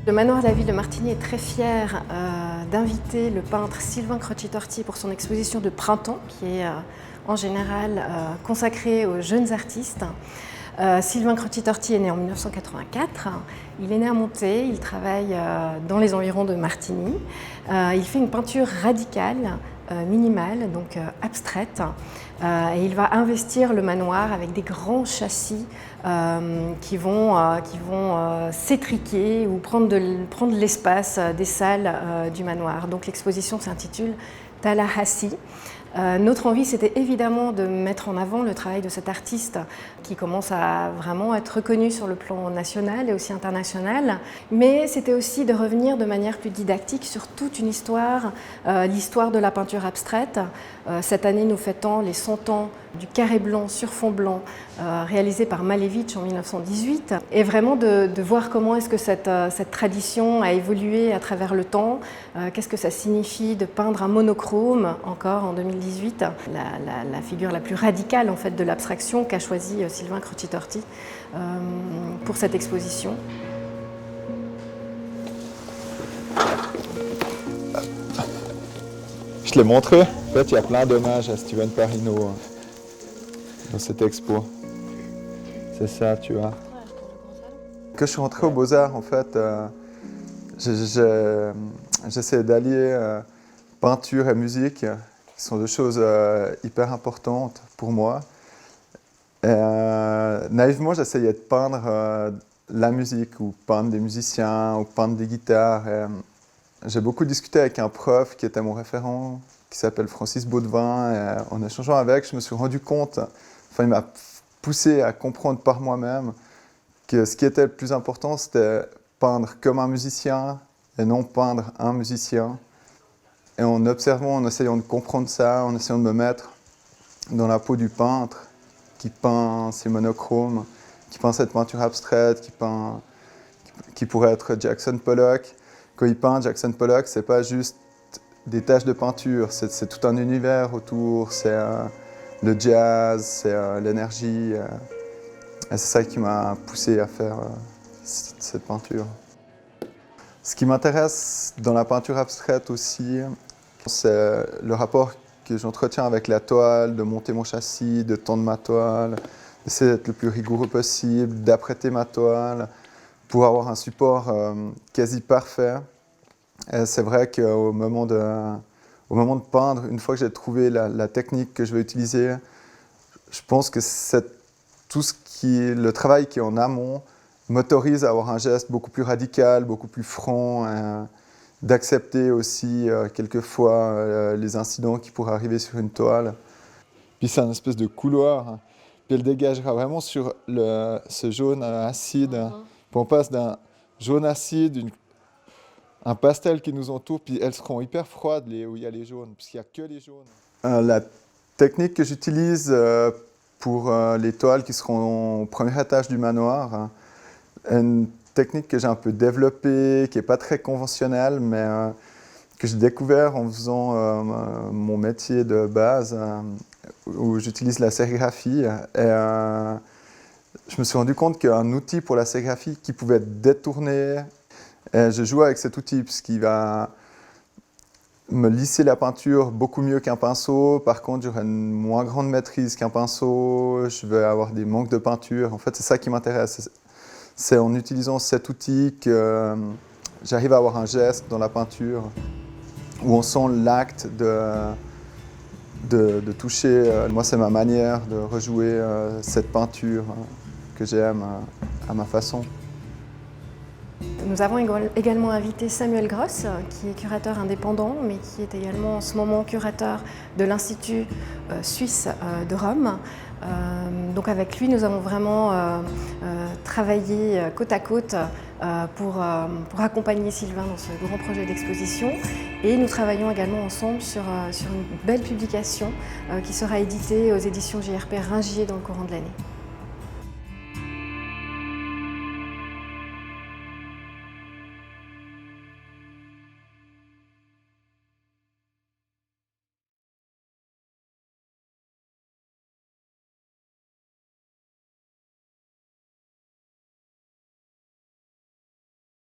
Le manoir de la ville de Martigny est très fier d'inviter le peintre Sylvain Croci-Torti pour son exposition de printemps, qui est en général consacrée aux jeunes artistes. Sylvain Croci-Torti est né en 1984, il est né à Monté, il travaille dans les environs de Martigny. Il fait une peinture radicale, minimale, donc abstraite, et il va investir le manoir avec des grands châssis qui vont s'étriquer ou prendre l'espace des salles du manoir. Donc l'exposition s'intitule Tallahassee. Notre envie, c'était évidemment de mettre en avant le travail de cet artiste qui commence à vraiment être reconnu sur le plan national et aussi international, mais c'était aussi de revenir de manière plus didactique sur toute une histoire, l'histoire de la peinture abstraite. Cette année, nous fêtons les 100 ans du carré blanc sur fond blanc, réalisé par Malevich en 1918, et vraiment de voir comment est-ce que cette tradition a évolué à travers le temps, qu'est-ce que ça signifie de peindre un monochrome, encore en 2018, la figure la plus radicale en fait, de l'abstraction qu'a choisi Sylvain Croci-Torti pour cette exposition. Je te l'ai montré. En fait, il y a plein d'hommages à Steven Parino dans cette expo. C'est ça, tu vois. Quand je suis rentré aux Beaux-Arts, en fait, j'essaie d'allier peinture et musique, qui sont deux choses hyper importantes pour moi. Et, naïvement, j'essayais de peindre la musique, ou peindre des musiciens, ou peindre des guitares. J'ai beaucoup discuté avec un prof qui était mon référent, qui s'appelle Francis Baudevin. Et en échangeant avec, je me suis rendu compte, il m'a poussé à comprendre par moi-même que ce qui était le plus important, c'était peindre comme un musicien et non peindre un musicien. Et en observant, en essayant de comprendre ça, en essayant de me mettre dans la peau du peintre qui peint ces monochromes, qui peint cette peinture abstraite, qui pourrait être Jackson Pollock. Quand il peint Jackson Pollock, c'est pas juste des taches de peinture, c'est tout un univers autour, c'est le jazz, c'est l'énergie. Et c'est ça qui m'a poussé à faire cette peinture. Ce qui m'intéresse dans la peinture abstraite aussi, c'est le rapport que j'entretiens avec la toile, de monter mon châssis, de tendre ma toile, d'essayer d'être le plus rigoureux possible, d'apprêter ma toile pour avoir un support quasi parfait. Et c'est vrai qu'au moment de peindre, une fois que j'ai trouvé la technique que je vais utiliser, je pense que le travail qui est en amont m'autorise à avoir un geste beaucoup plus radical, beaucoup plus franc, d'accepter aussi quelquefois les incidents qui pourraient arriver sur une toile. Puis c'est une espèce de couloir, puis elle dégagera vraiment sur ce jaune acide. Puis on passe d'un jaune acide, un pastel qui nous entoure, puis elles seront hyper froides où il y a les jaunes, puisqu'il n'y a que les jaunes. La technique que j'utilise pour les toiles qui seront au premier étage du manoir, une technique que j'ai un peu développée, qui n'est pas très conventionnelle, mais que j'ai découvert en faisant mon métier de base, où j'utilise la sérigraphie. Et je me suis rendu compte qu'un outil pour la sérigraphie qui pouvait être détourné, et je joue avec cet outil puisqu'il va me lisser la peinture beaucoup mieux qu'un pinceau. Par contre, j'aurai une moins grande maîtrise qu'un pinceau. Je vais avoir des manques de peinture. En fait, c'est ça qui m'intéresse. C'est en utilisant cet outil que j'arrive à avoir un geste dans la peinture où on sent l'acte de toucher. Moi, c'est ma manière de rejouer cette peinture que j'aime à ma façon. Nous avons également invité Samuel Gross, qui est curateur indépendant, mais qui est également en ce moment curateur de l'Institut suisse de Rome. Donc avec lui, nous avons vraiment travaillé côte à côte pour accompagner Sylvain dans ce grand projet d'exposition. Et nous travaillons également ensemble sur une belle publication qui sera éditée aux éditions JRP Ringier dans le courant de l'année.